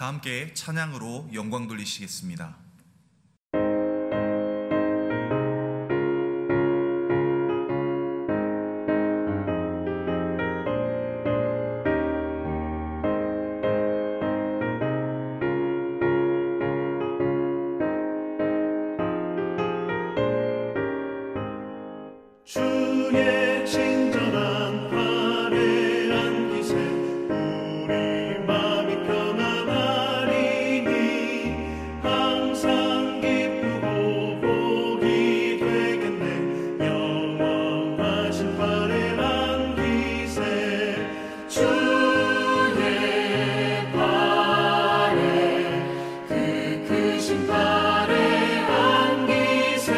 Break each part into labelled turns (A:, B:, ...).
A: 다 함께 찬양으로 영광 돌리시겠습니다.
B: 주의 친절한 팔에 안기세 우리 마음이 편안하리니 항상 기쁘고 복이 되겠네. 영원하신 팔에 안기세 주의 팔에 그 크신 팔에 안기세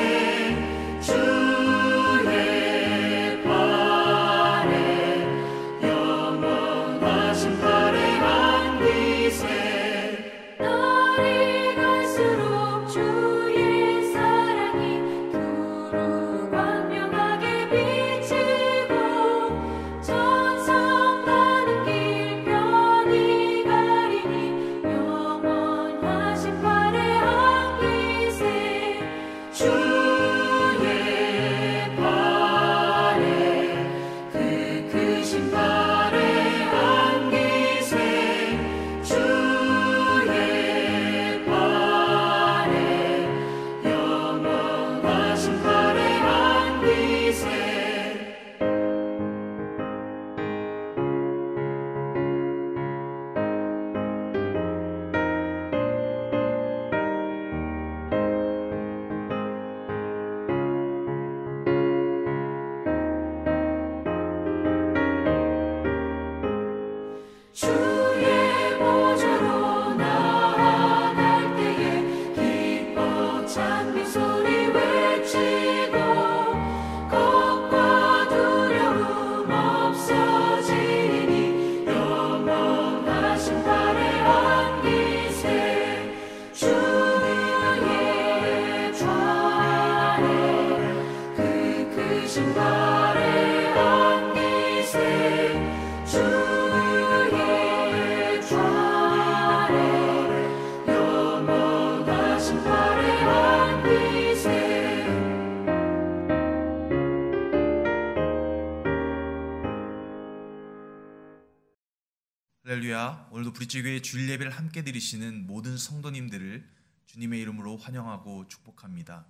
A: 할렐루야. 오늘도 브릿지교회 주일 예배를 함께 드리시는 모든 성도님들을 주님의 이름으로 환영하고 축복합니다.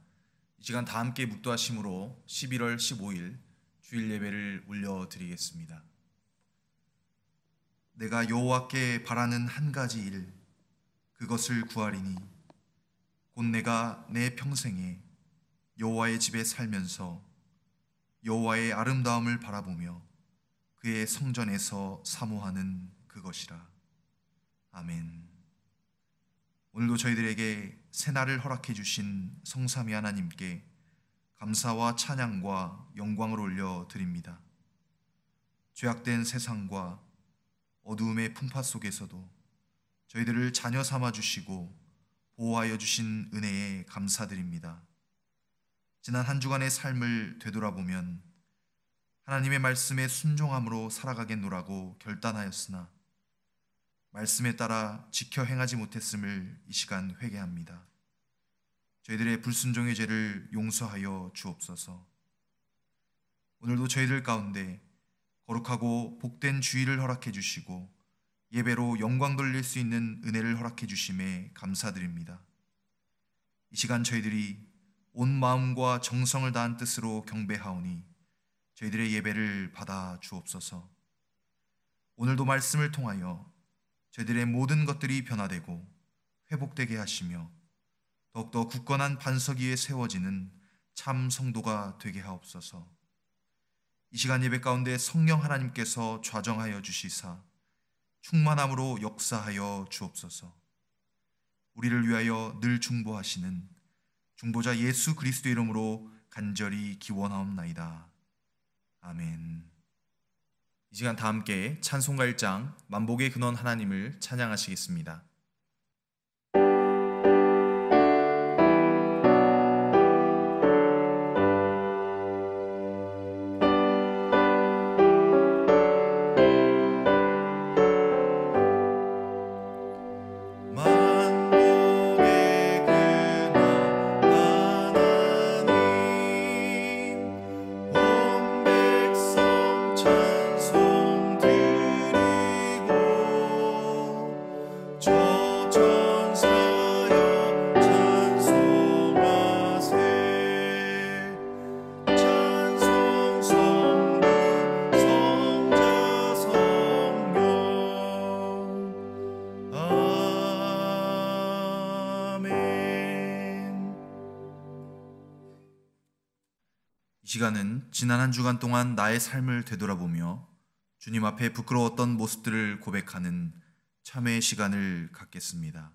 A: 이 시간 다 함께 묵도하심으로 11월 15일 주일 예배를 올려드리겠습니다. 내가 여호와께 바라는 한 가지 일, 그것을 구하리니 곧 내가 내 평생에 여호와의 집에 살면서 여호와의 아름다움을 바라보며 그의 성전에서 사모하는 그것이라. 아멘. 오늘도 저희들에게 새날을 허락해 주신 성삼위 하나님께 감사와 찬양과 영광을 올려드립니다. 죄악된 세상과 어두움의 풍파 속에서도 저희들을 자녀 삼아 주시고 보호하여 주신 은혜에 감사드립니다. 지난 한 주간의 삶을 되돌아보면 하나님의 말씀에 순종함으로 살아가겠노라고 결단하였으나 말씀에 따라 지켜 행하지 못했음을 이 시간 회개합니다. 저희들의 불순종의 죄를 용서하여 주옵소서. 오늘도 저희들 가운데 거룩하고 복된 주일을 허락해 주시고 예배로 영광 돌릴 수 있는 은혜를 허락해 주심에 감사드립니다. 이 시간 저희들이 온 마음과 정성을 다한 뜻으로 경배하오니 저희들의 예배를 받아 주옵소서. 오늘도 말씀을 통하여 저희들의 모든 것들이 변화되고 회복되게 하시며 더욱더 굳건한 반석 위에 세워지는 참 성도가 되게 하옵소서. 이 시간 예배 가운데 성령 하나님께서 좌정하여 주시사 충만함으로 역사하여 주옵소서. 우리를 위하여 늘 중보하시는 중보자 예수 그리스도의 이름으로 간절히 기원하옵나이다. 아멘. 이 시간 다 함께 찬송가 1장 만복의 근원 하나님을 찬양하시겠습니다. 시간은 지난 한 주간 동안 나의 삶을 되돌아보며 주님 앞에 부끄러웠던 모습들을 고백하는 참회의 시간을 갖겠습니다.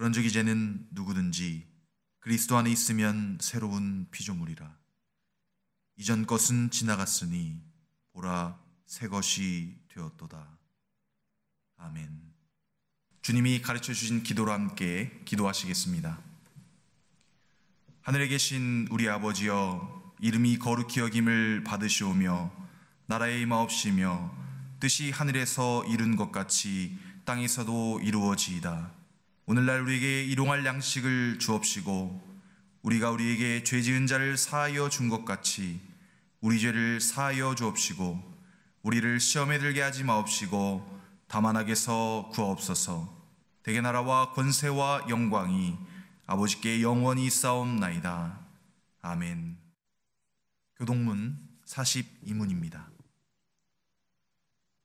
A: 그런즉 이제는 누구든지 그리스도 안에 있으면 새로운 피조물이라. 이전 것은 지나갔으니 보라 새 것이 되었도다. 아멘. 주님이 가르쳐 주신 기도로 함께 기도하시겠습니다. 하늘에 계신 우리 아버지여, 이름이 거룩히 여김을 받으시오며 나라의 임하옵시며 뜻이 하늘에서 이룬 것 같이 땅에서도 이루어지이다. 오늘날 우리에게 일용할 양식을 주옵시고 우리가 우리에게 죄 지은 자를 사하여 준 것 같이 우리 죄를 사하여 주옵시고 우리를 시험에 들게 하지 마옵시고 다만 악에서 구하옵소서. 대개 나라와 권세와 영광이 아버지께 영원히 있사옵나이다. 아멘. 교동문 42문입니다.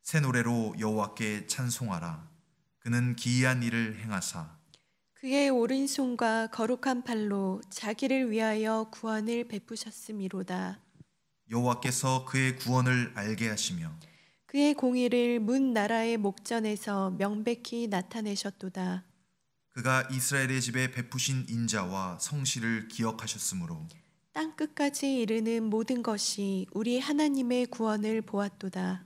A: 새 노래로 여호와께 찬송하라. 그는 기이한 일을 행하사
C: 그의 오른손과 거룩한 팔로 자기를 위하여 구원을 베푸셨음이로다.
A: 여호와께서 그의 구원을 알게 하시며
C: 그의 공의를 문 나라의 목전에서 명백히 나타내셨도다.
A: 그가 이스라엘의 집에 베푸신 인자와 성실을 기억하셨으므로
C: 땅 끝까지 이르는 모든 것이 우리 하나님의 구원을 보았도다.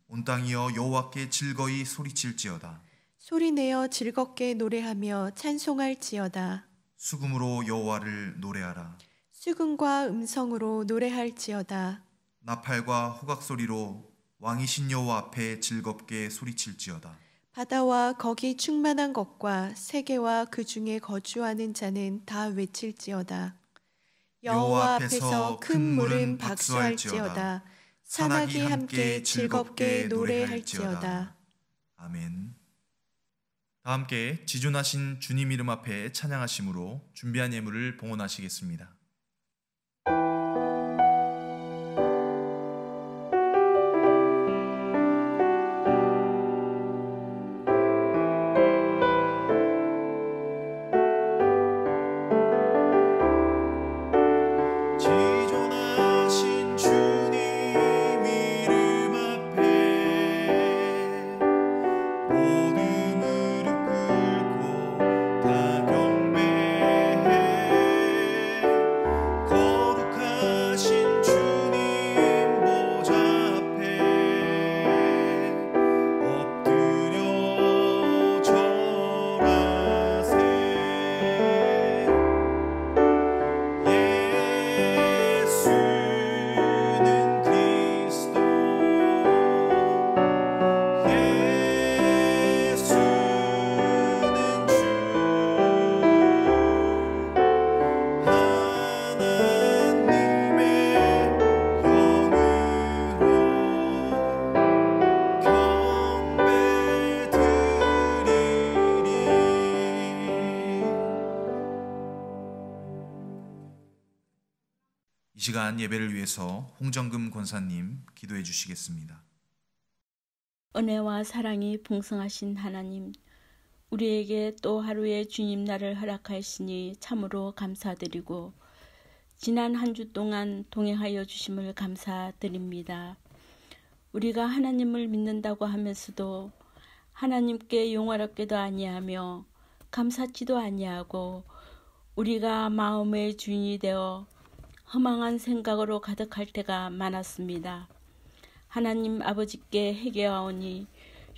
A: 온 땅이여 여호와께 즐거이 소리칠지어다.
C: 소리내어 즐겁게 노래하며 찬송할지어다.
A: 수금으로 여호와를 노래하라.
C: 수금과 음성으로 노래할지어다.
A: 나팔과 호각 소리로 왕이신 여호와 앞에 즐겁게 소리칠지어다.
C: 바다와 거기 충만한 것과 세계와 그 중에 거주하는 자는 다 외칠지어다. 여호와 앞에서 큰 물은 박수할지어다. 산악이 함께 즐겁게 노래할지어다.
A: 아멘. 다 함께 지존하신 주님 이름 앞에 찬양하심으로 준비한 예물을 봉헌하시겠습니다. 이 시간 예배를 위해서 홍정금 권사님 기도해 주시겠습니다.
D: 은혜와 사랑이 풍성하신 하나님, 우리에게 또 하루의 주님 날을 허락하시니 참으로 감사드리고 지난 한 주 동안 동행하여 주심을 감사드립니다. 우리가 하나님을 믿는다고 하면서도 하나님께 용화롭게도 아니하며 감사치도 아니하고 우리가 마음의 주인이 되어 허망한 생각으로 가득할 때가 많았습니다. 하나님 아버지께 회개하오니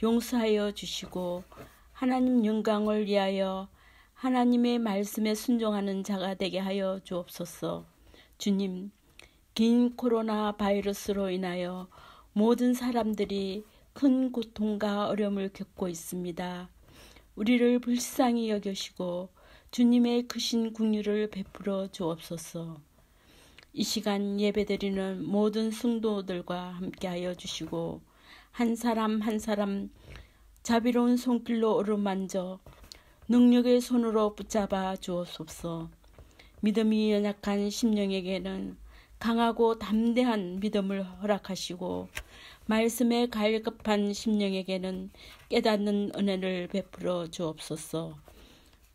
D: 용서하여 주시고 하나님 영광을 위하여 하나님의 말씀에 순종하는 자가 되게 하여 주옵소서. 주님, 긴 코로나 바이러스로 인하여 모든 사람들이 큰 고통과 어려움을 겪고 있습니다. 우리를 불쌍히 여기시고 주님의 크신 긍휼을 베풀어 주옵소서. 이 시간 예배드리는 모든 성도들과 함께하여 주시고 한 사람 한 사람 자비로운 손길로 어루만져 능력의 손으로 붙잡아 주옵소서. 믿음이 연약한 심령에게는 강하고 담대한 믿음을 허락하시고 말씀에 갈급한 심령에게는 깨닫는 은혜를 베풀어 주옵소서.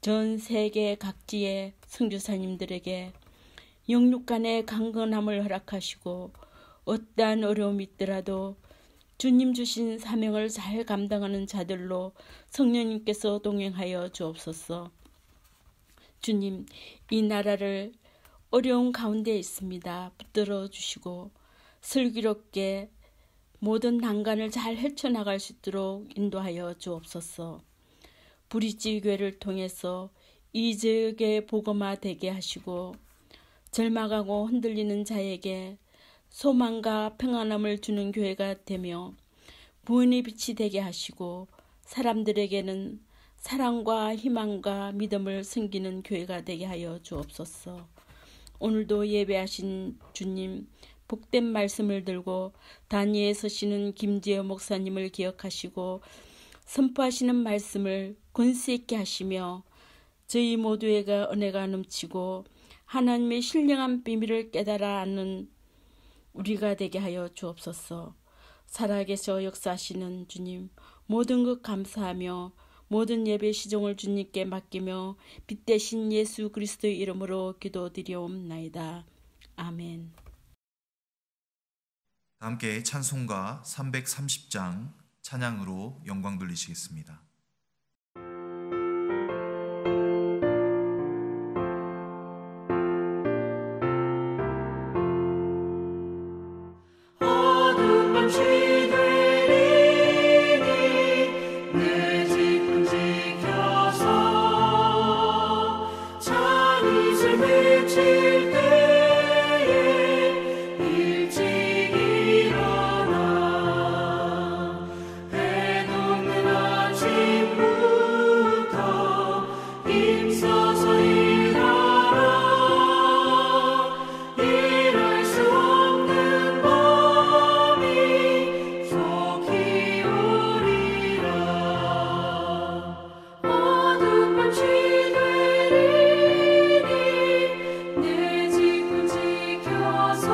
D: 전 세계 각지의 선교사님들에게 영육 간의 강건함을 허락하시고 어떠한 어려움이 있더라도 주님 주신 사명을 잘 감당하는 자들로 성령님께서 동행하여 주옵소서. 주님, 이 나라를 어려운 가운데 있습니다. 붙들어 주시고 슬기롭게 모든 난간을 잘 헤쳐나갈 수 있도록 인도하여 주옵소서. 브릿지 교회를 통해서 이 지역의 복음화 되게 하시고 절망하고 흔들리는 자에게 소망과 평안함을 주는 교회가 되며 부은의 빛이 되게 하시고 사람들에게는 사랑과 희망과 믿음을 섬기는 교회가 되게 하여 주옵소서. 오늘도 예배하신 주님 복된 말씀을 들고 단위에 서시는 김지혜 목사님을 기억하시고 선포하시는 말씀을 권세 있게 하시며 저희 모두에게 은혜가 넘치고 하나님의 신령한 비밀을 깨달아 아는 우리가 되게 하여 주옵소서. 살아계셔 역사하시는 주님 모든 것 감사하며 모든 예배 시종을 주님께 맡기며 빛 대신 예수 그리스도의 이름으로 기도드리옵나이다. 아멘.
A: 함께 찬송가 330장 찬양으로 영광 돌리시겠습니다.
B: 어두운 밤 시들이니 내 집 지켜서 찬 이슬 맺힐 때에 일찍 일어나 해 녹는 아침부터 힘써서 일할 수 없는 밤이 속히 오리라. 어두운 밤 시들이니 내 집을 지켜서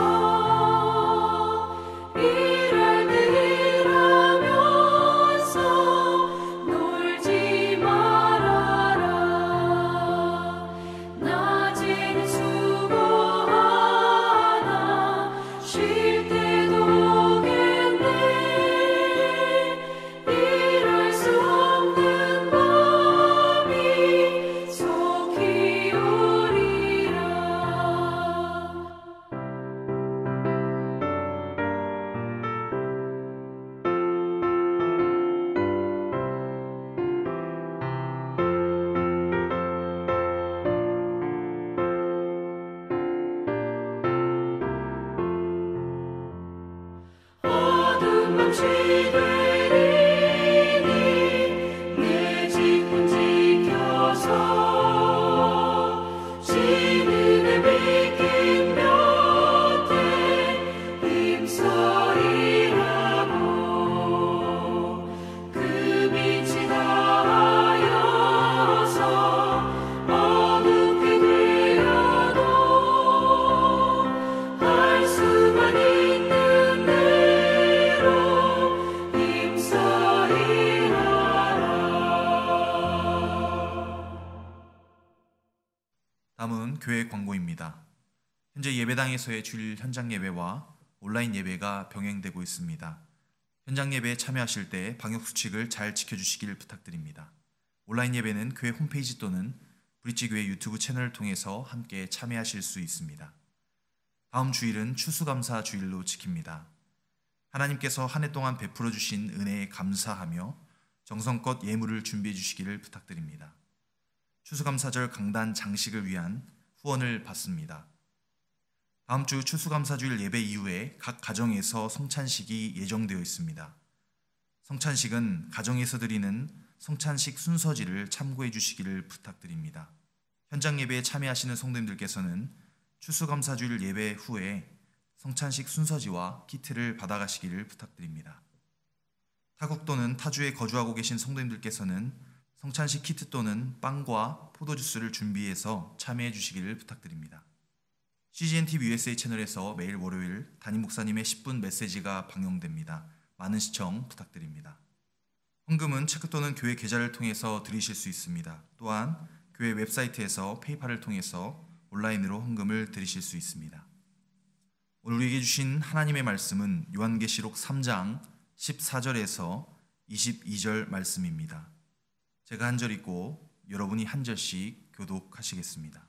B: 일할 때 일하면서 놀지 말아라. 낮에는 수고하나 쉴 때도 오겠네. 일할 수 없는 밤이 속히 오리라. 어두운 밤 시들이니 내 집을 지켜서 신은의 빛긴 곁에 힘써 일하고 그 빛이 닿아여서 어둡게 되어도 할 수만 있는 대로 힘써 일하라.
A: 다음은 교회 광고입니다. 현재 예배당에서의 주일 현장 예배와 온라인 예배가 병행되고 있습니다. 현장 예배에 참여하실 때 방역 수칙을 잘 지켜주시길 부탁드립니다. 온라인 예배는 교회 홈페이지 또는 브릿지교회 유튜브 채널을 통해서 함께 참여하실 수 있습니다. 다음 주일은 추수감사 주일로 지킵니다. 하나님께서 한 해 동안 베풀어 주신 은혜에 감사하며 정성껏 예물을 준비해 주시기를 부탁드립니다. 추수감사절 강단 장식을 위한 후원을 받습니다. 다음 주 추수감사주일 예배 이후에 각 가정에서 성찬식이 예정되어 있습니다. 성찬식은 가정에서 드리는 성찬식 순서지를 참고해 주시기를 부탁드립니다. 현장 예배에 참여하시는 성도님들께서는 추수감사주일 예배 후에 성찬식 순서지와 키트를 받아가시기를 부탁드립니다. 타국 또는 타주에 거주하고 계신 성도님들께서는 성찬식 키트 또는 빵과 포도주스를 준비해서 참여해 주시기를 부탁드립니다. CGN-TV USA 채널에서 매일 월요일 담임 목사님의 10분 메시지가 방영됩니다. 많은 시청 부탁드립니다. 헌금은 체크 또는 교회 계좌를 통해서 드리실 수 있습니다. 또한 교회 웹사이트에서 페이팔을 통해서 온라인으로 헌금을 드리실 수 있습니다. 오늘 우리에게 주신 하나님의 말씀은 요한계시록 3장 14절에서 22절 말씀입니다. 제가 한 절 읽고 여러분이 한 절씩 교독하시겠습니다.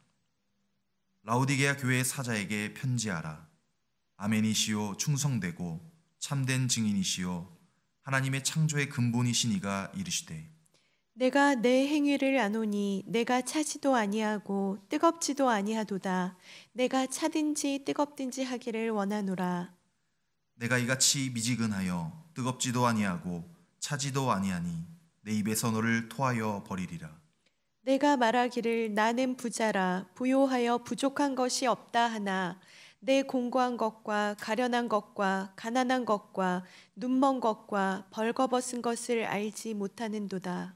A: 라오디게아 교회의 사자에게 편지하라. 아멘이시요 충성되고 참된 증인이시요 하나님의 창조의 근본이신 이가 이르시되
C: 내가 내 행위를 아노니 내가 차지도 아니하고 뜨겁지도 아니하도다. 내가 차든지 뜨겁든지 하기를 원하노라.
A: 내가 이같이 미지근하여 뜨겁지도 아니하고 차지도 아니하니 내 입에서 너를 토하여 버리리라.
C: 내가 말하기를 나는 부자라 부요하여 부족한 것이 없다 하나 내 공고한 것과 가련한 것과 가난한 것과 눈먼 것과 벌거벗은 것을 알지 못하는도다.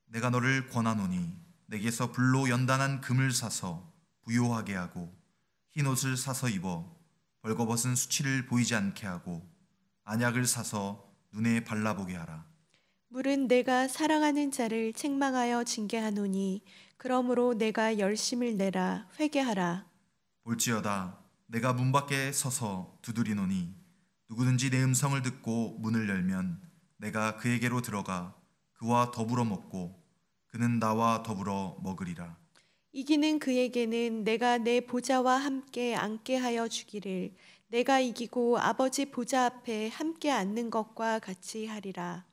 A: 내가 너를 권하노니 내게서 불로 연단한 금을 사서 부요하게 하고 흰 옷을 사서 입어 벌거벗은 수치를 보이지 않게 하고 안약을 사서 눈에 발라보게 하라.
C: 물은 내가 사랑하는 자를 책망하여 징계하노니 그러므로 내가 열심을 내라 회개하라.
A: 볼지어다 내가 문 밖에 서서 두드리노니 누구든지 내 음성을 듣고 문을 열면 내가 그에게로 들어가 그와 더불어 먹고 그는 나와 더불어 먹으리라.
C: 이기는 그에게는 내가 내 보좌와 함께 앉게 하여 주기를 내가 이기고 아버지 보좌 앞에 함께 앉는 것과 같이 하리라.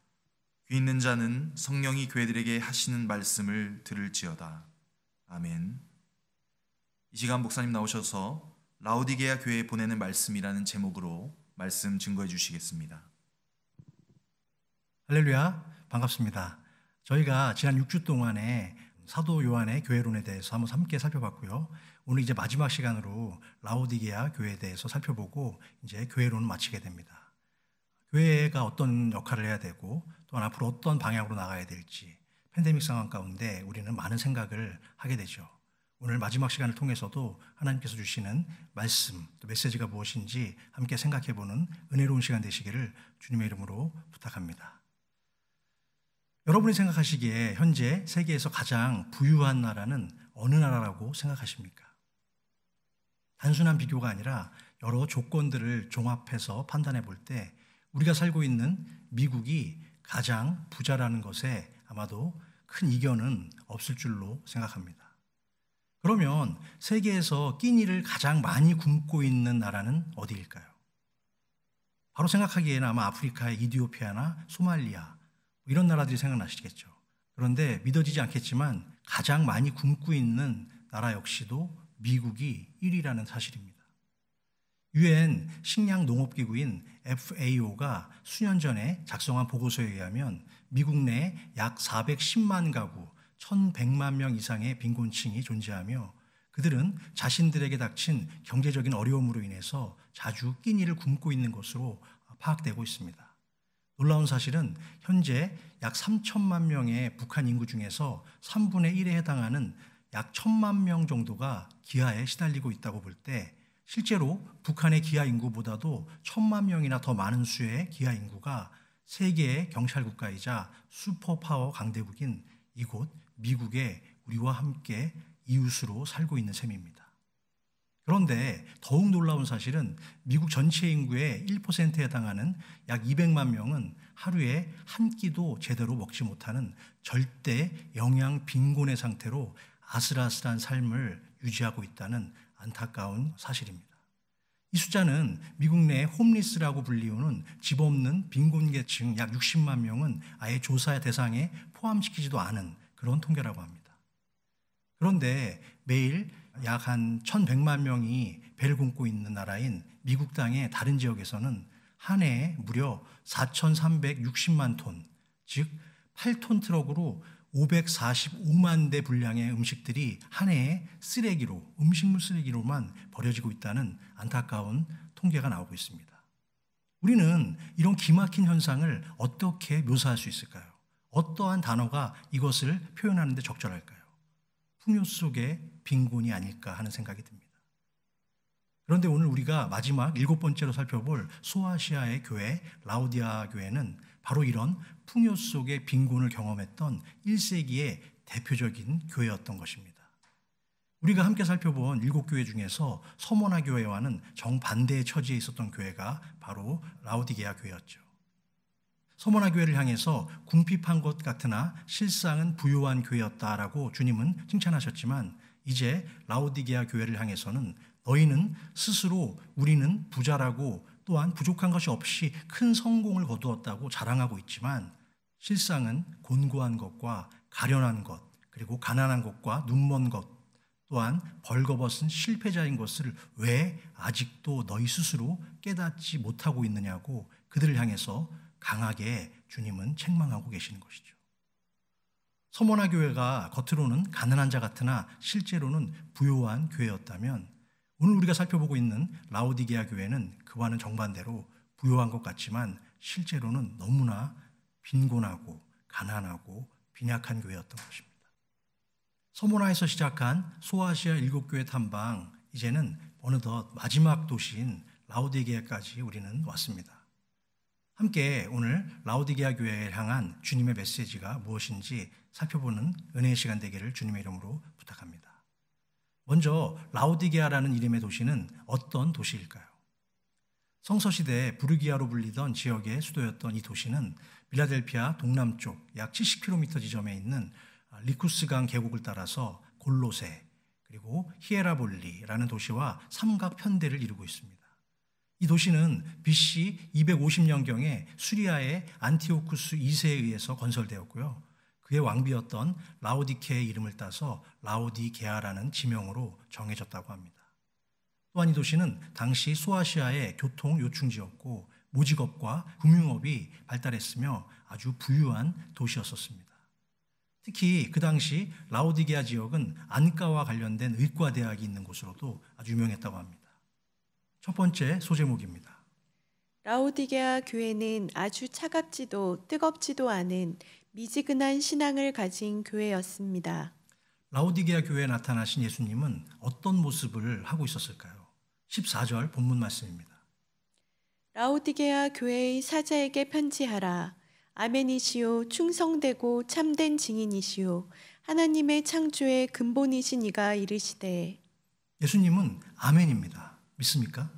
A: 귀 있는 자는 성령이 교회들에게 하시는 말씀을 들을지어다. 아멘. 이 시간 목사님 나오셔서 라오디게아 교회에 보내는 말씀이라는 제목으로 말씀 증거해 주시겠습니다.
E: 할렐루야, 반갑습니다. 저희가 지난 6주 동안에 사도 요한의 교회론에 대해서 한번 함께 살펴봤고요. 오늘 이제 마지막 시간으로 라오디게아 교회에 대해서 살펴보고 이제 교회론을 마치게 됩니다. 교회가 어떤 역할을 해야 되고 또한 앞으로 어떤 방향으로 나가야 될지 팬데믹 상황 가운데 우리는 많은 생각을 하게 되죠. 오늘 마지막 시간을 통해서도 하나님께서 주시는 말씀, 또 메시지가 무엇인지 함께 생각해보는 은혜로운 시간 되시기를 주님의 이름으로 부탁합니다. 여러분이 생각하시기에 현재 세계에서 가장 부유한 나라는 어느 나라라고 생각하십니까? 단순한 비교가 아니라 여러 조건들을 종합해서 판단해 볼 때 우리가 살고 있는 미국이 가장 부자라는 것에 아마도 큰 이견은 없을 줄로 생각합니다. 그러면 세계에서 끼니를 가장 많이 굶고 있는 나라는 어디일까요? 바로 생각하기에는 아마 아프리카의 이디오피아나 소말리아 이런 나라들이 생각나시겠죠. 그런데 믿어지지 않겠지만 가장 많이 굶고 있는 나라 역시도 미국이 1위라는 사실입니다. UN 식량농업기구인 FAO가 수년 전에 작성한 보고서에 의하면 미국 내 약 410만 가구 1,100만 명 이상의 빈곤층이 존재하며 그들은 자신들에게 닥친 경제적인 어려움으로 인해서 자주 끼니를 굶고 있는 것으로 파악되고 있습니다. 놀라운 사실은 현재 약 3천만 명의 북한 인구 중에서 3분의 1에 해당하는 약 1,000만 명 정도가 기아에 시달리고 있다고 볼 때 실제로 북한의 기아 인구보다도 1,000만 명이나 더 많은 수의 기아 인구가 세계의 경찰 국가이자 슈퍼파워 강대국인 이곳 미국에 우리와 함께 이웃으로 살고 있는 셈입니다. 그런데 더욱 놀라운 사실은 미국 전체 인구의 1%에 해당하는 약 200만 명은 하루에 한 끼도 제대로 먹지 못하는 절대 영양 빈곤의 상태로 아슬아슬한 삶을 유지하고 있다는 안타까운 사실입니다. 이 숫자는 미국 내 홈리스라고 불리우는 집 없는 빈곤계층 약 60만 명은 아예 조사 대상에 포함시키지도 않은 그런 통계라고 합니다. 그런데 매일 약 한 1,100만 명이 배를 굶고 있는 나라인 미국 땅의 다른 지역에서는 한 해에 무려 4,360만 톤, 즉 8톤 트럭으로 545만 대 분량의 음식들이 한 해에 쓰레기로, 음식물 쓰레기로만 버려지고 있다는 안타까운 통계가 나오고 있습니다. 우리는 이런 기막힌 현상을 어떻게 묘사할 수 있을까요? 어떠한 단어가 이것을 표현하는 데 적절할까요? 풍요 속의 빈곤이 아닐까 하는 생각이 듭니다. 그런데 오늘 우리가 마지막 7번째로 살펴볼 소아시아의 교회, 라오디아 교회는 바로 이런 풍요 속의 빈곤을 경험했던 1세기의 대표적인 교회였던 것입니다. 우리가 함께 살펴본 7교회 중에서 서모나 교회와는 정반대의 처지에 있었던 교회가 바로 라오디게아 교회였죠. 서모나 교회를 향해서 궁핍한 것 같으나 실상은 부유한 교회였다라고 주님은 칭찬하셨지만 이제 라오디게아 교회를 향해서는 너희는 스스로 우리는 부자라고 또한 부족한 것이 없이 큰 성공을 거두었다고 자랑하고 있지만 실상은 곤고한 것과 가련한 것, 그리고 가난한 것과 눈먼 것, 또한 벌거벗은 실패자인 것을 왜 아직도 너희 스스로 깨닫지 못하고 있느냐고 그들을 향해서 강하게 주님은 책망하고 계시는 것이죠. 서모나 교회가 겉으로는 가난한 자 같으나 실제로는 부요한 교회였다면 오늘 우리가 살펴보고 있는 라오디게아 교회는 그와는 정반대로 부요한 것 같지만 실제로는 너무나 빈곤하고 가난하고 빈약한 교회였던 것입니다. 서모나에서 시작한 소아시아 7교회 탐방, 이제는 어느덧 마지막 도시인 라오디게아까지 우리는 왔습니다. 함께 오늘 라오디게아 교회를 향한 주님의 메시지가 무엇인지 살펴보는 은혜의 시간 되기를 주님의 이름으로 부탁합니다. 먼저 라오디게아라는 이름의 도시는 어떤 도시일까요? 성서시대 부르기아로 불리던 지역의 수도였던 이 도시는 빌라델피아 동남쪽 약 70km 지점에 있는 리쿠스강 계곡을 따라서 골로세 그리고 히에라볼리라는 도시와 삼각편대를 이루고 있습니다. 이 도시는 BC 250년경에 수리아의 안티오쿠스 2세에 의해서 건설되었고요. 그의 왕비였던 라오디케의 이름을 따서 라오디게아라는 지명으로 정해졌다고 합니다. 또한 이 도시는 당시 소아시아의 교통 요충지였고 모직업과 금융업이 발달했으며 아주 부유한 도시였었습니다. 특히 그 당시 라오디게아 지역은 안과와 관련된 의과대학이 있는 곳으로도 아주 유명했다고 합니다. 첫 번째 소제목입니다.
C: 라오디게아 교회는 아주 차갑지도 뜨겁지도 않은 미지근한 신앙을 가진 교회였습니다.
E: 라오디게아 교회에 나타나신 예수님은 어떤 모습을 하고 있었을까요? 14절 본문 말씀입니다.
C: 라오디게아 교회의 사자에게 편지하라. 아멘이시오 충성되고 참된 증인이시오 하나님의 창조의 근본이신 이가 이르시되.
E: 예수님은 아멘입니다. 믿습니까?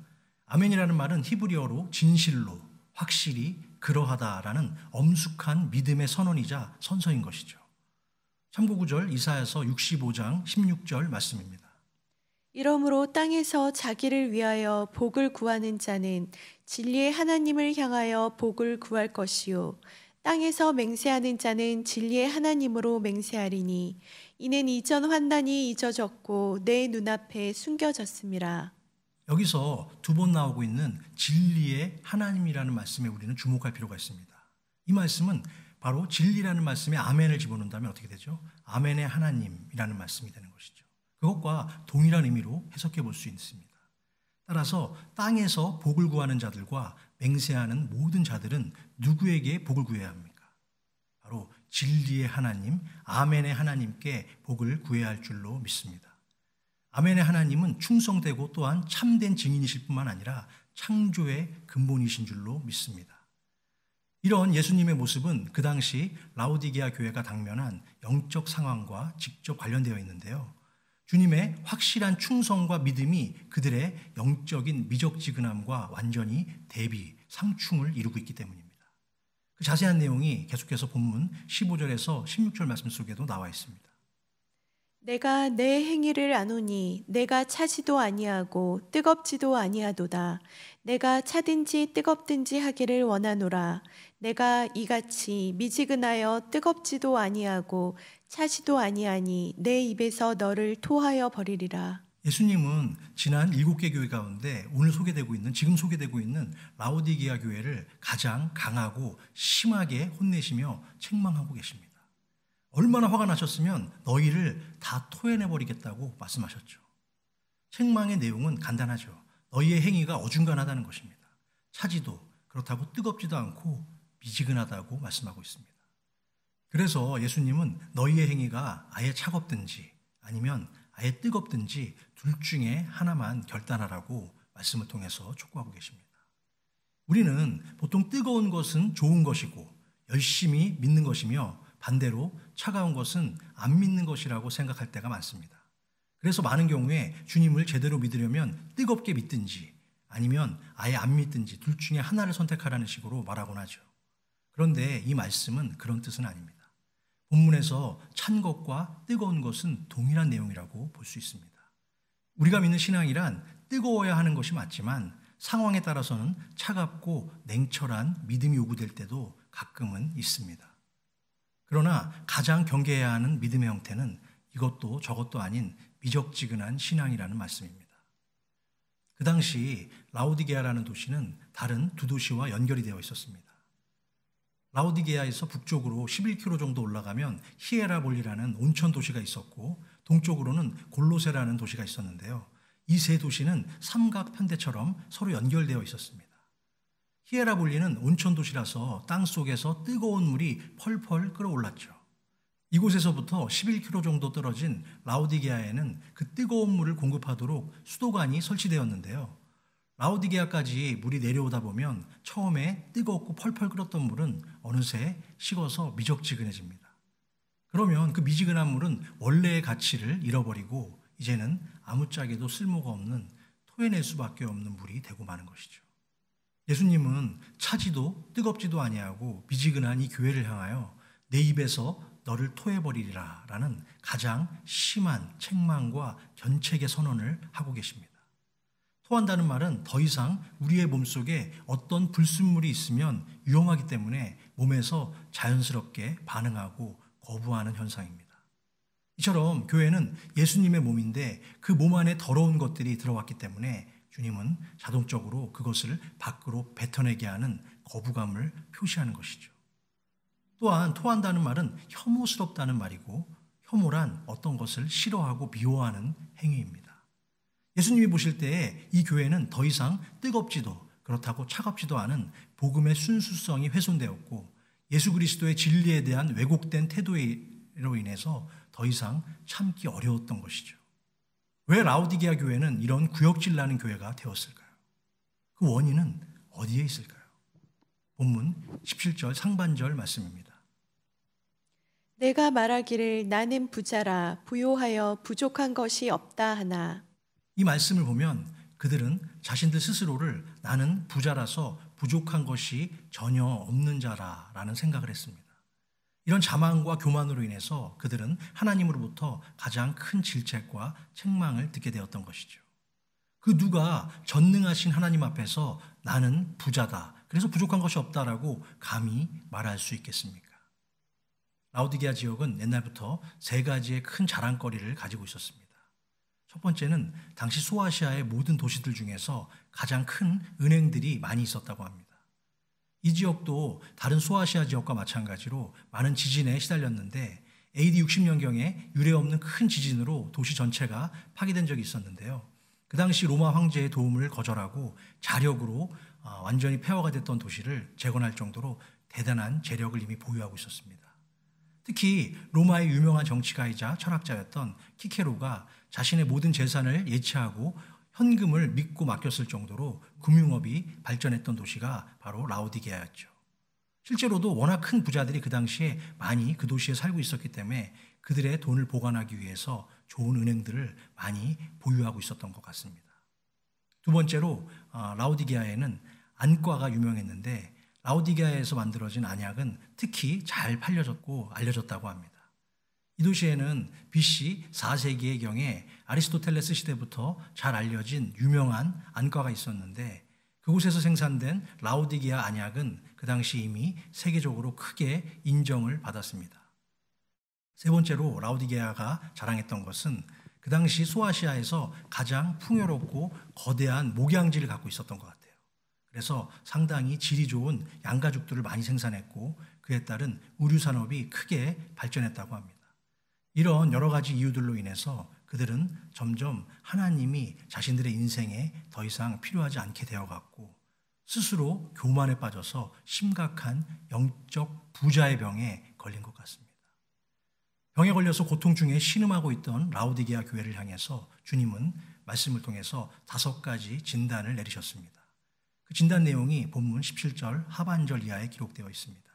E: 아멘이라는 말은 히브리어로 진실로, 확실히, 그러하다라는 엄숙한 믿음의 선언이자 선서인 것이죠. 참고구절 이사야서 65장 16절 말씀입니다.
C: 이러므로 땅에서 자기를 위하여 복을 구하는 자는 진리의 하나님을 향하여 복을 구할 것이요 땅에서 맹세하는 자는 진리의 하나님으로 맹세하리니 이는 이전 환난이 잊어졌고 내 눈앞에 숨겨졌음이라.
E: 여기서 두 번 나오고 있는 진리의 하나님이라는 말씀에 우리는 주목할 필요가 있습니다. 이 말씀은 바로 진리라는 말씀에 아멘을 집어넣는다면 어떻게 되죠? 아멘의 하나님이라는 말씀이 되는 것이죠. 그것과 동일한 의미로 해석해 볼 수 있습니다. 따라서 땅에서 복을 구하는 자들과 맹세하는 모든 자들은 누구에게 복을 구해야 합니까? 바로 진리의 하나님, 아멘의 하나님께 복을 구해야 할 줄로 믿습니다. 아멘의 하나님은 충성되고 또한 참된 증인이실 뿐만 아니라 창조의 근본이신 줄로 믿습니다. 이런 예수님의 모습은 그 당시 라오디게아 교회가 당면한 영적 상황과 직접 관련되어 있는데요. 주님의 확실한 충성과 믿음이 그들의 영적인 미적지근함과 완전히 대비, 상충을 이루고 있기 때문입니다. 그 자세한 내용이 계속해서 본문 15절에서 16절 말씀 속에도 나와 있습니다.
C: 내가 내 행위를 아노니 내가 차지도 아니하고 뜨겁지도 아니하도다. 내가 차든지 뜨겁든지 하기를 원하노라. 내가 이같이 미지근하여 뜨겁지도 아니하고 차지도 아니하니 내 입에서 너를 토하여 버리리라.
E: 예수님은 지난 7개 교회 가운데 오늘 지금 소개되고 있는 라오디게아 교회를 가장 강하고 심하게 혼내시며 책망하고 계십니다. 얼마나 화가 나셨으면 너희를 다 토해내버리겠다고 말씀하셨죠. 책망의 내용은 간단하죠. 너희의 행위가 어중간하다는 것입니다. 차지도 그렇다고 뜨겁지도 않고 미지근하다고 말씀하고 있습니다. 그래서 예수님은 너희의 행위가 아예 차갑든지 아니면 아예 뜨겁든지 둘 중에 하나만 결단하라고 말씀을 통해서 촉구하고 계십니다. 우리는 보통 뜨거운 것은 좋은 것이고 열심히 믿는 것이며 반대로 차가운 것은 안 믿는 것이라고 생각할 때가 많습니다. 그래서 많은 경우에 주님을 제대로 믿으려면 뜨겁게 믿든지 아니면 아예 안 믿든지 둘 중에 하나를 선택하라는 식으로 말하곤 하죠. 그런데 이 말씀은 그런 뜻은 아닙니다. 본문에서 찬 것과 뜨거운 것은 동일한 내용이라고 볼 수 있습니다. 우리가 믿는 신앙이란 뜨거워야 하는 것이 맞지만 상황에 따라서는 차갑고 냉철한 믿음이 요구될 때도 가끔은 있습니다. 그러나 가장 경계해야 하는 믿음의 형태는 이것도 저것도 아닌 미적지근한 신앙이라는 말씀입니다. 그 당시 라오디게아라는 도시는 다른 두 도시와 연결이 되어 있었습니다. 라오디게아에서 북쪽으로 11km 정도 올라가면 히에라볼리라는 온천 도시가 있었고 동쪽으로는 골로세라는 도시가 있었는데요. 이 세 도시는 삼각편대처럼 서로 연결되어 있었습니다. 히에라볼리는 온천 도시라서 땅 속에서 뜨거운 물이 펄펄 끓어올랐죠. 이곳에서부터 11km 정도 떨어진 라오디게아에는 그 뜨거운 물을 공급하도록 수도관이 설치되었는데요. 라오디게아까지 물이 내려오다 보면 처음에 뜨겁고 펄펄 끓었던 물은 어느새 식어서 미적지근해집니다. 그러면 그 미지근한 물은 원래의 가치를 잃어버리고 이제는 아무짝에도 쓸모가 없는 토해낼 수밖에 없는 물이 되고 마는 것이죠. 예수님은 차지도 뜨겁지도 아니하고 미지근한 이 교회를 향하여 내 입에서 너를 토해버리리라 라는 가장 심한 책망과 견책의 선언을 하고 계십니다. 토한다는 말은 더 이상 우리의 몸속에 어떤 불순물이 있으면 위험하기 때문에 몸에서 자연스럽게 반응하고 거부하는 현상입니다. 이처럼 교회는 예수님의 몸인데 그 몸 안에 더러운 것들이 들어왔기 때문에 주님은 자동적으로 그것을 밖으로 뱉어내게 하는 거부감을 표시하는 것이죠. 또한 토한다는 말은 혐오스럽다는 말이고 혐오란 어떤 것을 싫어하고 미워하는 행위입니다. 예수님이 보실 때에 이 교회는 더 이상 뜨겁지도 그렇다고 차갑지도 않은 복음의 순수성이 훼손되었고 예수 그리스도의 진리에 대한 왜곡된 태도로 인해서 더 이상 참기 어려웠던 것이죠. 왜 라오디게아 교회는 이런 구역질 나는 교회가 되었을까요? 그 원인은 어디에 있을까요? 본문 17절 상반절 말씀입니다.
C: 내가 말하기를 나는 부자라 부요하여 부족한 것이 없다 하나.
E: 이 말씀을 보면 그들은 자신들 스스로를 나는 부자라서 부족한 것이 전혀 없는 자라라는 생각을 했습니다. 이런 자만과 교만으로 인해서 그들은 하나님으로부터 가장 큰 질책과 책망을 듣게 되었던 것이죠. 그 누가 전능하신 하나님 앞에서 나는 부자다, 그래서 부족한 것이 없다라고 감히 말할 수 있겠습니까? 라오디게아 지역은 옛날부터 세 가지의 큰 자랑거리를 가지고 있었습니다. 첫 번째는 당시 소아시아의 모든 도시들 중에서 가장 큰 은행들이 많이 있었다고 합니다. 이 지역도 다른 소아시아 지역과 마찬가지로 많은 지진에 시달렸는데 AD 60년경에 유례없는 큰 지진으로 도시 전체가 파괴된 적이 있었는데요. 그 당시 로마 황제의 도움을 거절하고 자력으로 완전히 폐허가 됐던 도시를 재건할 정도로 대단한 재력을 이미 보유하고 있었습니다. 특히 로마의 유명한 정치가이자 철학자였던 키케로가 자신의 모든 재산을 예치하고 현금을 믿고 맡겼을 정도로 금융업이 발전했던 도시가 바로 라오디게아였죠. 실제로도 워낙 큰 부자들이 그 당시에 많이 그 도시에 살고 있었기 때문에 그들의 돈을 보관하기 위해서 좋은 은행들을 많이 보유하고 있었던 것 같습니다. 두 번째로 라오디게아에는 안과가 유명했는데 라오디게아에서 만들어진 안약은 특히 잘 팔려졌고 알려졌다고 합니다. 이 도시에는 BC 4세기의 경에 아리스토텔레스 시대부터 잘 알려진 유명한 안과가 있었는데 그곳에서 생산된 라우디게아 안약은 그 당시 이미 세계적으로 크게 인정을 받았습니다. 세 번째로 라우디게아가 자랑했던 것은 그 당시 소아시아에서 가장 풍요롭고 거대한 목양지를 갖고 있었던 것 같아요. 그래서 상당히 질이 좋은 양가죽들을 많이 생산했고 그에 따른 의류 산업이 크게 발전했다고 합니다. 이런 여러 가지 이유들로 인해서 그들은 점점 하나님이 자신들의 인생에 더 이상 필요하지 않게 되어갔고 스스로 교만에 빠져서 심각한 영적 부자의 병에 걸린 것 같습니다. 병에 걸려서 고통 중에 신음하고 있던 라우디게아 교회를 향해서 주님은 말씀을 통해서 5가지 진단을 내리셨습니다. 그 진단 내용이 본문 17절 하반절 이하에 기록되어 있습니다.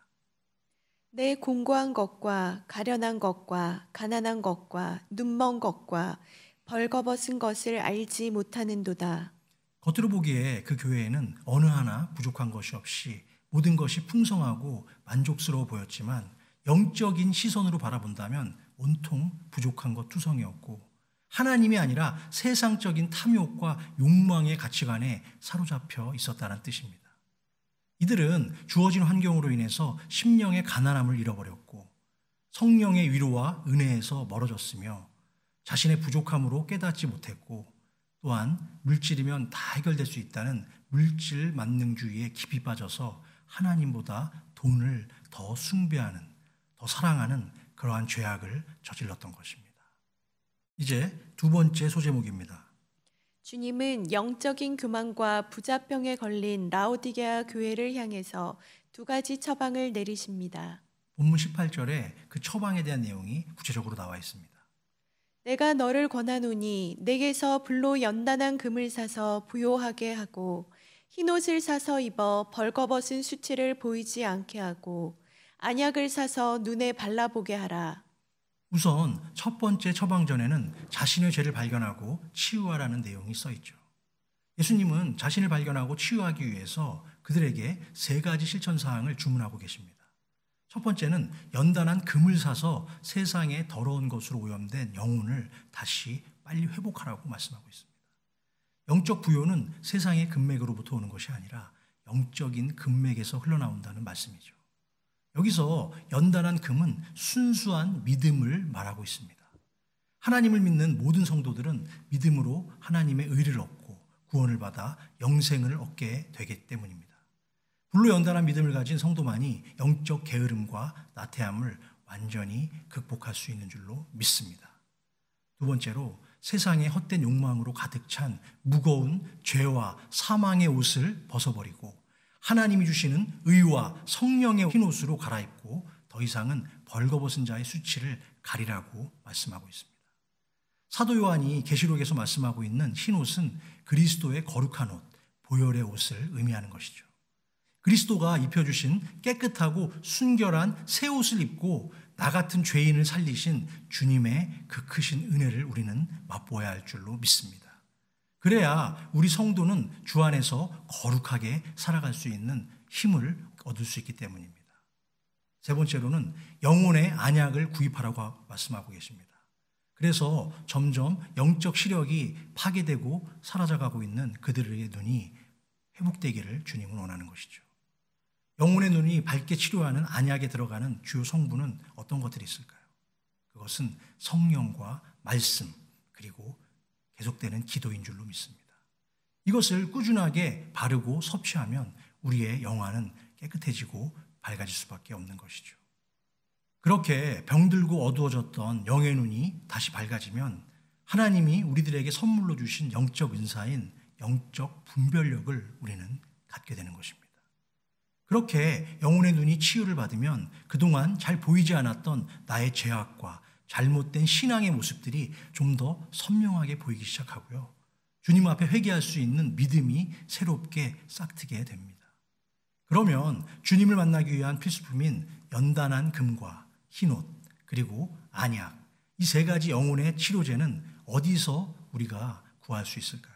C: 내 공고한 것과 가련한 것과 가난한 것과 눈먼 것과 벌거벗은 것을 알지 못하는도다.
E: 겉으로 보기에 그 교회에는 어느 하나 부족한 것이 없이 모든 것이 풍성하고 만족스러워 보였지만 영적인 시선으로 바라본다면 온통 부족한 것 투성이었고 하나님이 아니라 세상적인 탐욕과 욕망의 가치관에 사로잡혀 있었다는 뜻입니다. 이들은 주어진 환경으로 인해서 심령의 가난함을 잃어버렸고 성령의 위로와 은혜에서 멀어졌으며 자신의 부족함으로 깨닫지 못했고 또한 물질이면 다 해결될 수 있다는 물질 만능주의에 깊이 빠져서 하나님보다 돈을 더 숭배하는, 더 사랑하는 그러한 죄악을 저질렀던 것입니다. 이제 두 번째 소제목입니다.
C: 주님은 영적인 교만과 부자병에 걸린 라우디게아 교회를 향해서 2가지 처방을 내리십니다.
E: 본문 18절에 그 처방에 대한 내용이 구체적으로 나와 있습니다.
C: 내가 너를 권하노니 내게서 불로 연단한 금을 사서 부요하게 하고 흰옷을 사서 입어 벌거벗은 수치를 보이지 않게 하고 안약을 사서 눈에 발라보게 하라.
E: 우선 첫 번째 처방 전에는 자신의 죄를 발견하고 치유하라는 내용이 써 있죠. 예수님은 자신을 발견하고 치유하기 위해서 그들에게 3가지 실천 사항을 주문하고 계십니다. 첫 번째는 연단한 금을 사서 세상의 더러운 것으로 오염된 영혼을 다시 빨리 회복하라고 말씀하고 있습니다. 영적 부요는 세상의 금맥으로부터 오는 것이 아니라 영적인 금맥에서 흘러나온다는 말씀이죠. 여기서 연단한 금은 순수한 믿음을 말하고 있습니다. 하나님을 믿는 모든 성도들은 믿음으로 하나님의 의를 얻고 구원을 받아 영생을 얻게 되기 때문입니다. 불로 연단한 믿음을 가진 성도만이 영적 게으름과 나태함을 완전히 극복할 수 있는 줄로 믿습니다. 두 번째로 세상의 헛된 욕망으로 가득 찬 무거운 죄와 사망의 옷을 벗어버리고 하나님이 주시는 의와 성령의 흰옷으로 갈아입고 더 이상은 벌거벗은 자의 수치를 가리라고 말씀하고 있습니다. 사도 요한이 계시록에서 말씀하고 있는 흰옷은 그리스도의 거룩한 옷, 보혈의 옷을 의미하는 것이죠. 그리스도가 입혀주신 깨끗하고 순결한 새 옷을 입고 나 같은 죄인을 살리신 주님의 그 크신 은혜를 우리는 맛보아야 할 줄로 믿습니다. 그래야 우리 성도는 주 안에서 거룩하게 살아갈 수 있는 힘을 얻을 수 있기 때문입니다. 세 번째로는 영혼의 안약을 구입하라고 말씀하고 계십니다. 그래서 점점 영적 시력이 파괴되고 사라져가고 있는 그들의 눈이 회복되기를 주님은 원하는 것이죠. 영혼의 눈이 밝게 치료하는 안약에 들어가는 주요 성분은 어떤 것들이 있을까요? 그것은 성령과 말씀 그리고 계속되는 기도인 줄로 믿습니다. 이것을 꾸준하게 바르고 섭취하면 우리의 영안은 깨끗해지고 밝아질 수밖에 없는 것이죠. 그렇게 병들고 어두워졌던 영의 눈이 다시 밝아지면 하나님이 우리들에게 선물로 주신 영적 은사인 영적 분별력을 우리는 갖게 되는 것입니다. 그렇게 영혼의 눈이 치유를 받으면 그동안 잘 보이지 않았던 나의 죄악과 잘못된 신앙의 모습들이 좀 더 선명하게 보이기 시작하고요. 주님 앞에 회개할 수 있는 믿음이 새롭게 싹트게 됩니다. 그러면 주님을 만나기 위한 필수품인 연단한 금과 흰옷 그리고 안약 이 3가지 영혼의 치료제는 어디서 우리가 구할 수 있을까요?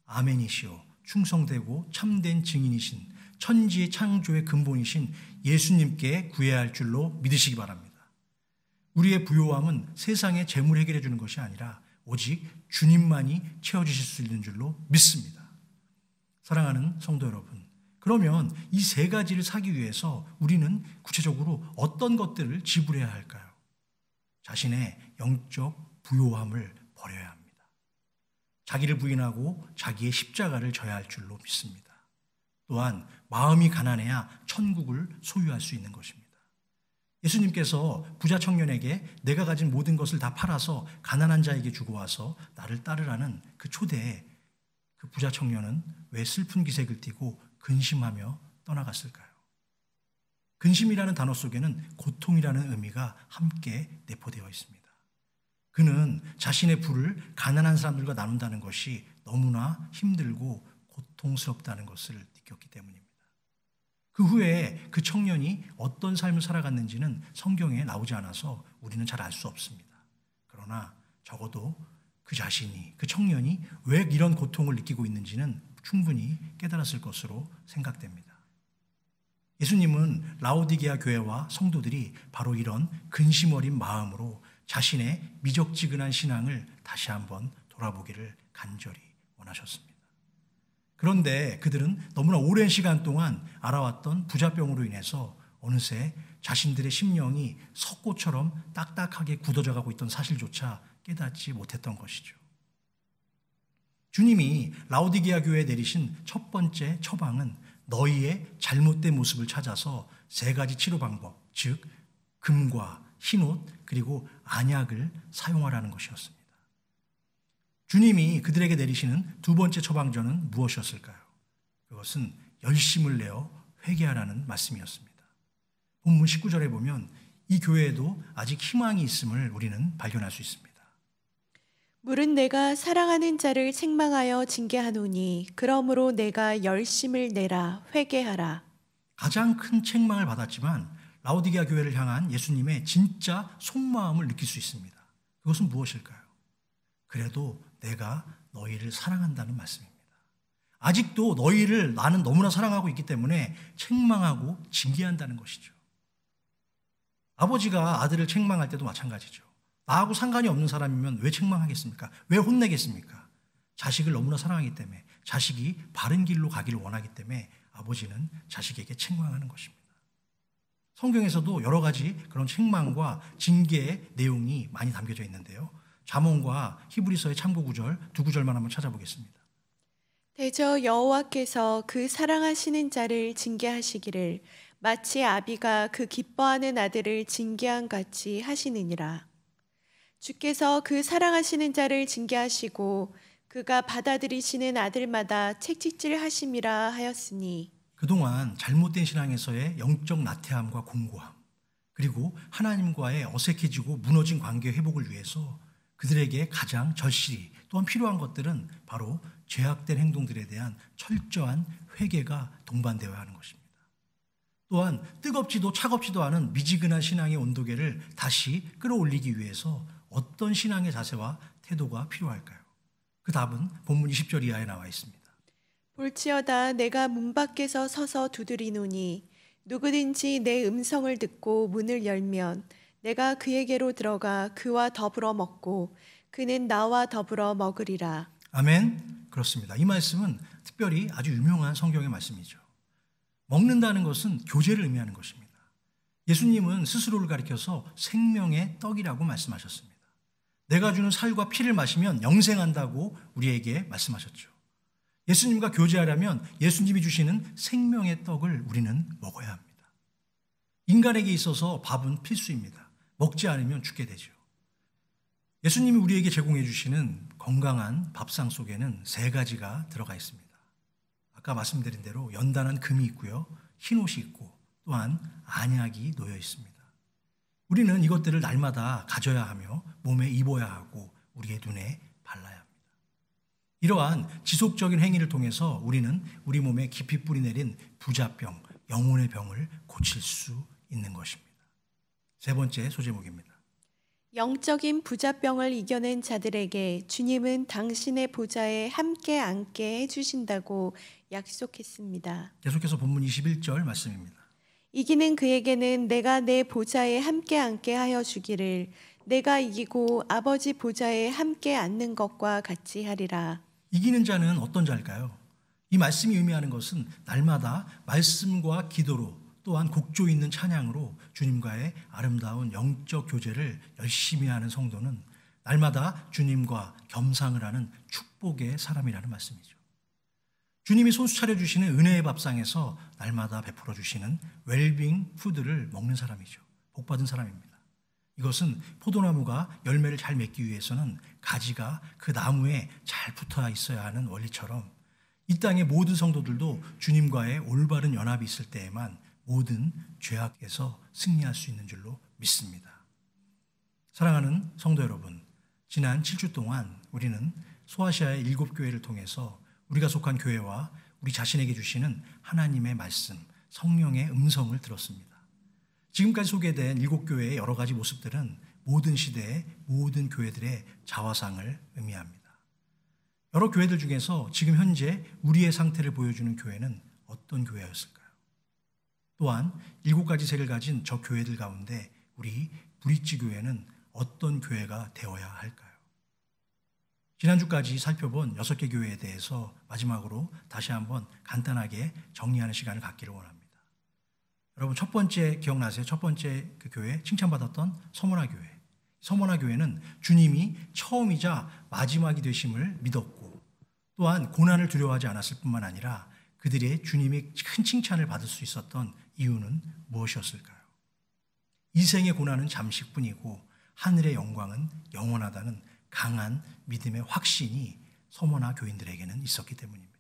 E: 아멘이시오 충성되고 참된 증인이신 천지의 창조의 근본이신 예수님께 구해야 할 줄로 믿으시기 바랍니다. 우리의 부요함은 세상의 재물 해결해 주는 것이 아니라 오직 주님만이 채워주실 수 있는 줄로 믿습니다. 사랑하는 성도 여러분, 그러면 이 세 가지를 사기 위해서 우리는 구체적으로 어떤 것들을 지불해야 할까요? 자신의 영적 부요함을 버려야 합니다. 자기를 부인하고 자기의 십자가를 져야 할 줄로 믿습니다. 또한 마음이 가난해야 천국을 소유할 수 있는 것입니다. 예수님께서 부자 청년에게 내가 가진 모든 것을 다 팔아서 가난한 자에게 주고 와서 나를 따르라는 그 초대에 그 부자 청년은 왜 슬픈 기색을 띠고 근심하며 떠나갔을까요? 근심이라는 단어 속에는 고통이라는 의미가 함께 내포되어 있습니다. 그는 자신의 부를 가난한 사람들과 나눈다는 것이 너무나 힘들고 고통스럽다는 것을 느꼈기 때문입니다. 그 후에 그 청년이 어떤 삶을 살아갔는지는 성경에 나오지 않아서 우리는 잘 알 수 없습니다. 그러나 적어도 그 자신이, 그 청년이 왜 이런 고통을 느끼고 있는지는 충분히 깨달았을 것으로 생각됩니다. 예수님은 라오디게아 교회와 성도들이 바로 이런 근심 어린 마음으로 자신의 미적지근한 신앙을 다시 한번 돌아보기를 간절히 원하셨습니다. 그런데 그들은 너무나 오랜 시간 동안 알아왔던 부자병으로 인해서 어느새 자신들의 심령이 석고처럼 딱딱하게 굳어져 가고 있던 사실조차 깨닫지 못했던 것이죠. 주님이 라오디게아 교회에 내리신 첫 번째 처방은 너희의 잘못된 모습을 찾아서 세 가지 치료 방법, 즉 금과 흰옷 그리고 안약을 사용하라는 것이었습니다. 주님이 그들에게 내리시는 두 번째 처방전은 무엇이었을까요? 그것은 열심을 내어 회개하라는 말씀이었습니다. 본문 19절에 보면 이 교회에도 아직 희망이 있음을 우리는 발견할 수 있습니다.
C: 물은 내가 사랑하는 자를 책망하여 징계하노니 그러므로 내가 열심을 내라 회개하라.
E: 가장 큰 책망을 받았지만 라오디게아 교회를 향한 예수님의 진짜 속마음을 느낄 수 있습니다. 그것은 무엇일까요? 그래도 내가 너희를 사랑한다는 말씀입니다. 아직도 너희를 나는 너무나 사랑하고 있기 때문에 책망하고 징계한다는 것이죠. 아버지가 아들을 책망할 때도 마찬가지죠. 나하고 상관이 없는 사람이면 왜 책망하겠습니까? 왜 혼내겠습니까? 자식을 너무나 사랑하기 때문에, 자식이 바른 길로 가기를 원하기 때문에 아버지는 자식에게 책망하는 것입니다. 성경에서도 여러 가지 그런 책망과 징계의 내용이 많이 담겨져 있는데요. 잠언과 히브리서의 참고 구절 두 구절만 한번 찾아보겠습니다.
C: 대저 여호와께서 그 사랑하시는 자를 징계하시기를 마치 아비가 그 기뻐하는 아들을 징계한 같이 하시느니라. 주께서 그 사랑하시는 자를 징계하시고 그가 받아들이시는 아들마다 책찍질 하심이라 하였으니
E: 그동안 잘못된 신앙에서의 영적 나태함과 공고함, 그리고 하나님과의 어색해지고 무너진 관계 회복을 위해서 그들에게 가장 절실히 또한 필요한 것들은 바로 죄악된 행동들에 대한 철저한 회개가 동반되어야 하는 것입니다. 또한 뜨겁지도 차갑지도 않은 미지근한 신앙의 온도계를 다시 끌어올리기 위해서 어떤 신앙의 자세와 태도가 필요할까요? 그 답은 본문 20절 이하에 나와 있습니다.
C: 볼지어다 내가 문 밖에서 서서 두드리노니 누구든지 내 음성을 듣고 문을 열면 내가 그에게로 들어가 그와 더불어 먹고 그는 나와 더불어 먹으리라.
E: 아멘. 그렇습니다. 이 말씀은 특별히 아주 유명한 성경의 말씀이죠. 먹는다는 것은 교제를 의미하는 것입니다. 예수님은 스스로를 가리켜서 생명의 떡이라고 말씀하셨습니다. 내가 주는 살과 피를 마시면 영생한다고 우리에게 말씀하셨죠. 예수님과 교제하려면 예수님이 주시는 생명의 떡을 우리는 먹어야 합니다. 인간에게 있어서 밥은 필수입니다. 먹지 않으면 죽게 되죠. 예수님이 우리에게 제공해 주시는 건강한 밥상 속에는 세 가지가 들어가 있습니다. 아까 말씀드린 대로 연단한 금이 있고요, 흰옷이 있고 또한 안약이 놓여 있습니다. 우리는 이것들을 날마다 가져야 하며 몸에 입어야 하고 우리의 눈에 발라야 합니다. 이러한 지속적인 행위를 통해서 우리는 우리 몸에 깊이 뿌리 내린 부자병, 영혼의 병을 고칠 수 있는 것입니다. 세 번째 소제목입니다.
C: 영적인 부자병을 이겨낸 자들에게 주님은 당신의 보좌에 함께 앉게 해주신다고 약속했습니다.
E: 계속해서 본문 21절 말씀입니다.
C: 이기는 그에게는 내가 내 보좌에 함께 앉게 하여 주기를 내가 이기고 아버지 보좌에 함께 앉는 것과 같이 하리라.
E: 이기는 자는 어떤 자일까요? 이 말씀이 의미하는 것은 날마다 말씀과 기도로 또한 곡조 있는 찬양으로 주님과의 아름다운 영적 교제를 열심히 하는 성도는 날마다 주님과 겸상을 하는 축복의 사람이라는 말씀이죠. 주님이 손수 차려주시는 은혜의 밥상에서 날마다 베풀어 주시는 웰빙 푸드를 먹는 사람이죠. 복받은 사람입니다. 이것은 포도나무가 열매를 잘 맺기 위해서는 가지가 그 나무에 잘 붙어 있어야 하는 원리처럼 이 땅의 모든 성도들도 주님과의 올바른 연합이 있을 때에만 모든 죄악에서 승리할 수 있는 줄로 믿습니다. 사랑하는 성도 여러분, 지난 7주 동안 우리는 소아시아의 7교회를 통해서 우리가 속한 교회와 우리 자신에게 주시는 하나님의 말씀, 성령의 음성을 들었습니다. 지금까지 소개된 7교회의 여러 가지 모습들은 모든 시대의 모든 교회들의 자화상을 의미합니다. 여러 교회들 중에서 지금 현재 우리의 상태를 보여주는 교회는 어떤 교회였을까요? 또한 7가지 색을 가진 저 교회들 가운데 우리 브릿지 교회는 어떤 교회가 되어야 할까요? 지난주까지 살펴본 6개 교회에 대해서 마지막으로 다시 한번 간단하게 정리하는 시간을 갖기를 원합니다. 여러분 첫 번째 기억나세요? 첫 번째 그 교회 칭찬받았던 서문화 교회. 서문화 교회는 주님이 처음이자 마지막이 되심을 믿었고 또한 고난을 두려워하지 않았을 뿐만 아니라 그들의 주님의 큰 칭찬을 받을 수 있었던 이유는 무엇이었을까요? 이 생의 고난은 잠시뿐이고 하늘의 영광은 영원하다는 강한 믿음의 확신이 서문화 교인들에게는 있었기 때문입니다.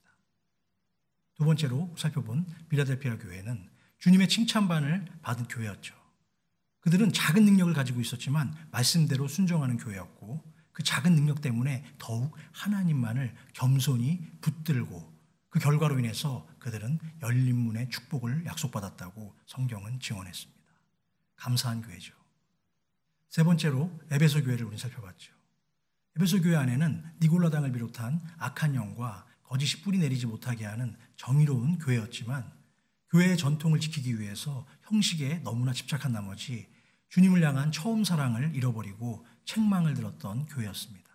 E: 두 번째로 살펴본 빌라델피아 교회는 주님의 칭찬반을 받은 교회였죠. 그들은 작은 능력을 가지고 있었지만 말씀대로 순종하는 교회였고 그 작은 능력 때문에 더욱 하나님만을 겸손히 붙들고 그 결과로 인해서 그들은 열린 문의 축복을 약속받았다고 성경은 증언했습니다. 감사한 교회죠. 세 번째로 에베소 교회를 우리는 살펴봤죠. 에베소 교회 안에는 니골라당을 비롯한 악한 영과 거짓이 뿌리 내리지 못하게 하는 정의로운 교회였지만 교회의 전통을 지키기 위해서 형식에 너무나 집착한 나머지 주님을 향한 처음 사랑을 잃어버리고 책망을 들었던 교회였습니다.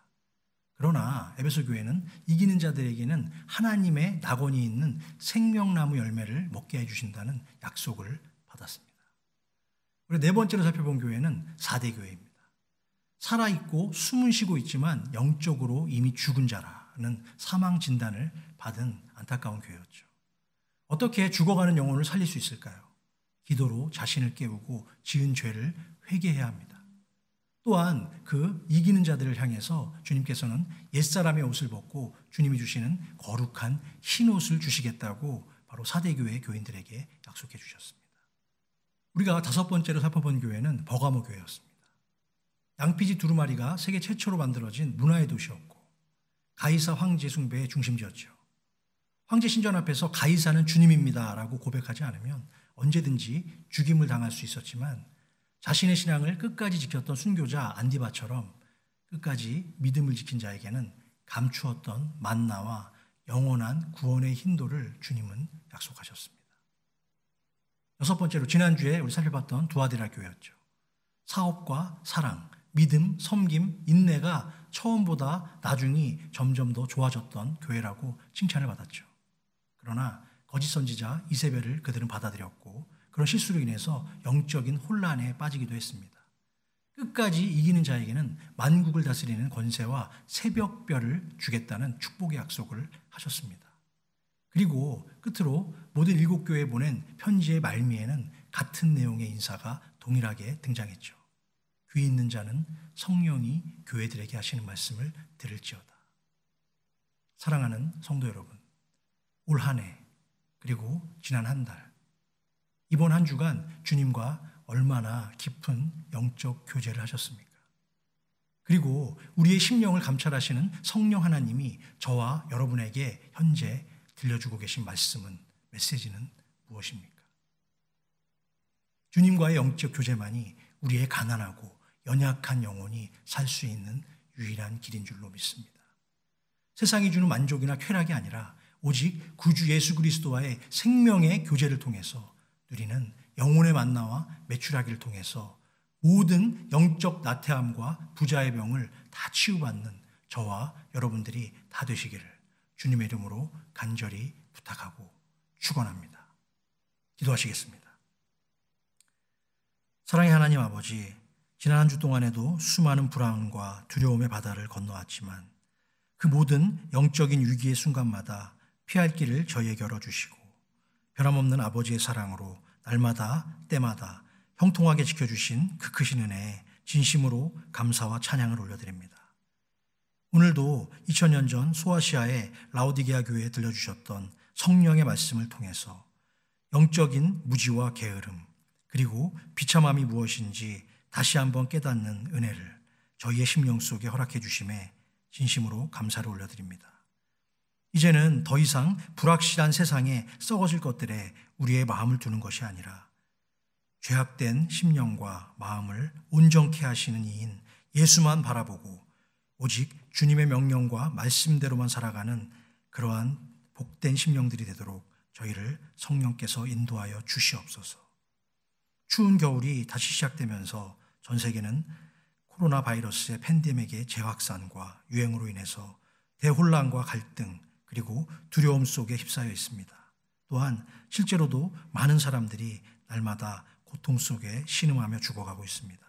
E: 그러나 에베소 교회는 이기는 자들에게는 하나님의 낙원이 있는 생명나무 열매를 먹게 해주신다는 약속을 받았습니다. 그리고 네 번째로 살펴본 교회는 4대 교회입니다. 살아있고 숨은 쉬고 있지만 영적으로 이미 죽은 자라는 사망 진단을 받은 안타까운 교회였죠. 어떻게 죽어가는 영혼을 살릴 수 있을까요? 기도로 자신을 깨우고 지은 죄를 회개해야 합니다. 또한 그 이기는 자들을 향해서 주님께서는 옛사람의 옷을 벗고 주님이 주시는 거룩한 흰 옷을 주시겠다고 바로 4대 교회 교인들에게 약속해 주셨습니다. 우리가 5번째로 살펴본 교회는 버가모 교회였습니다. 양피지 두루마리가 세계 최초로 만들어진 문화의 도시였고 가이사 황제 숭배의 중심지였죠. 황제 신전 앞에서 가이사는 주님입니다 라고 고백하지 않으면 언제든지 죽임을 당할 수 있었지만 자신의 신앙을 끝까지 지켰던 순교자 안디바처럼 끝까지 믿음을 지킨 자에게는 감추었던 만나와 영원한 구원의 힌도를 주님은 약속하셨습니다. 6번째로 지난주에 우리 살펴봤던 두아디라 교회였죠. 사업과 사랑, 믿음, 섬김, 인내가 처음보다 나중이 점점 더 좋아졌던 교회라고 칭찬을 받았죠. 그러나 거짓 선지자 이세벨을 그들은 받아들였고 그런 실수로 인해서 영적인 혼란에 빠지기도 했습니다. 끝까지 이기는 자에게는 만국을 다스리는 권세와 새벽별을 주겠다는 축복의 약속을 하셨습니다. 그리고 끝으로 모든 7교회에 보낸 편지의 말미에는 같은 내용의 인사가 동일하게 등장했죠. 귀 있는 자는 성령이 교회들에게 하시는 말씀을 들을지어다. 사랑하는 성도 여러분, 올 한 해 그리고 지난 한 달, 이번 한 주간 주님과 얼마나 깊은 영적 교제를 하셨습니까? 그리고 우리의 심령을 감찰하시는 성령 하나님이 저와 여러분에게 현재 들려주고 계신 말씀은, 메시지는 무엇입니까? 주님과의 영적 교제만이 우리의 가난하고 연약한 영혼이 살 수 있는 유일한 길인 줄로 믿습니다. 세상이 주는 만족이나 쾌락이 아니라 오직 구주 예수 그리스도와의 생명의 교제를 통해서 누리는 영혼의 만나와 메추라기를 통해서 모든 영적 나태함과 부자의 병을 다 치유받는 저와 여러분들이 다 되시기를 주님의 이름으로 간절히 부탁하고 축원합니다. 기도하시겠습니다. 사랑의 하나님 아버지, 지난 한 주 동안에도 수많은 불안과 두려움의 바다를 건너왔지만 그 모든 영적인 위기의 순간마다 피할 길을 저희에게 열어주시고 변함없는 아버지의 사랑으로 날마다 때마다 형통하게 지켜주신 그 크신 은혜에 진심으로 감사와 찬양을 올려드립니다. 오늘도 2000년 전 소아시아의 라오디게아 교회에 들려주셨던 성령의 말씀을 통해서 영적인 무지와 게으름 그리고 비참함이 무엇인지 다시 한번 깨닫는 은혜를 저희의 심령 속에 허락해 주심에 진심으로 감사를 올려드립니다. 이제는 더 이상 불확실한 세상에 썩어질 것들에 우리의 마음을 두는 것이 아니라 죄악된 심령과 마음을 온전케 하시는 이인 예수만 바라보고 오직 주님의 명령과 말씀대로만 살아가는 그러한 복된 심령들이 되도록 저희를 성령께서 인도하여 주시옵소서. 추운 겨울이 다시 시작되면서 전 세계는 코로나 바이러스의 팬데믹의 재확산과 유행으로 인해서 대혼란과 갈등 그리고 두려움 속에 휩싸여 있습니다. 또한 실제로도 많은 사람들이 날마다 고통 속에 신음하며 죽어가고 있습니다.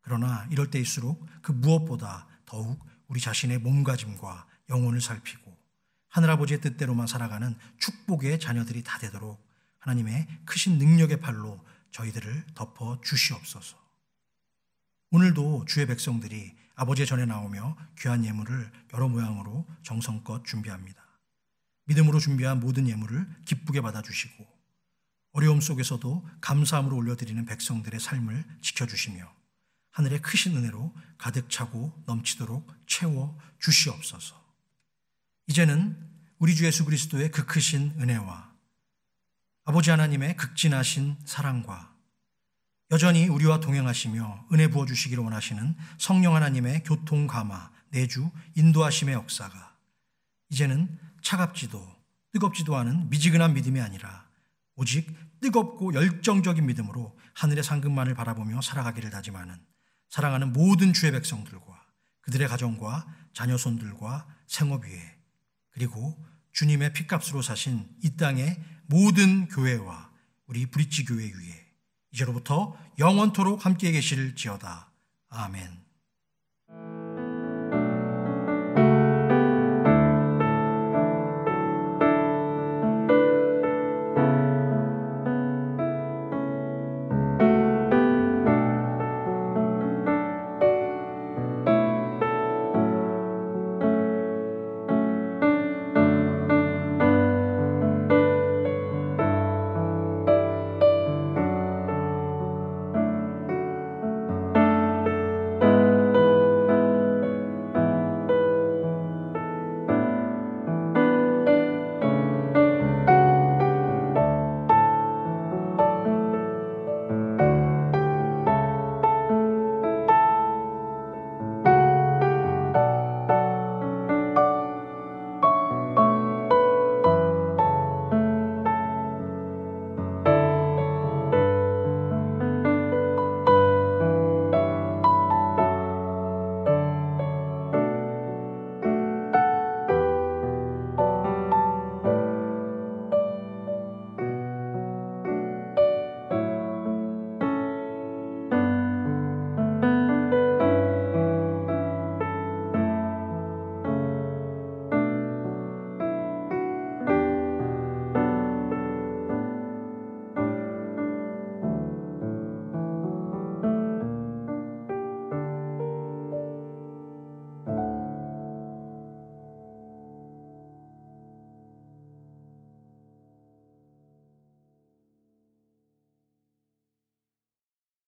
E: 그러나 이럴 때일수록 그 무엇보다 더욱 우리 자신의 몸가짐과 영혼을 살피고 하늘아버지의 뜻대로만 살아가는 축복의 자녀들이 다 되도록 하나님의 크신 능력의 팔로 저희들을 덮어 주시옵소서. 오늘도 주의 백성들이 아버지의 전에 나오며 귀한 예물을 여러 모양으로 정성껏 준비합니다. 믿음으로 준비한 모든 예물을 기쁘게 받아주시고 어려움 속에서도 감사함으로 올려드리는 백성들의 삶을 지켜주시며 하늘의 크신 은혜로 가득 차고 넘치도록 채워 주시옵소서. 이제는 우리 주 예수 그리스도의 그 크신 은혜와 아버지 하나님의 극진하신 사랑과 여전히 우리와 동행하시며 은혜 부어주시기를 원하시는 성령 하나님의 교통 감화, 내주, 인도하심의 역사가 이제는 차갑지도 뜨겁지도 않은 미지근한 믿음이 아니라 오직 뜨겁고 열정적인 믿음으로 하늘의 상급만을 바라보며 살아가기를 다짐하는 사랑하는 모든 주의 백성들과 그들의 가정과 자녀손들과 생업 위에 그리고 주님의 피값으로 사신 이 땅의 모든 교회와 우리 브릿지 교회 위에 이제로부터 영원토록 함께 계실지어다. 아멘.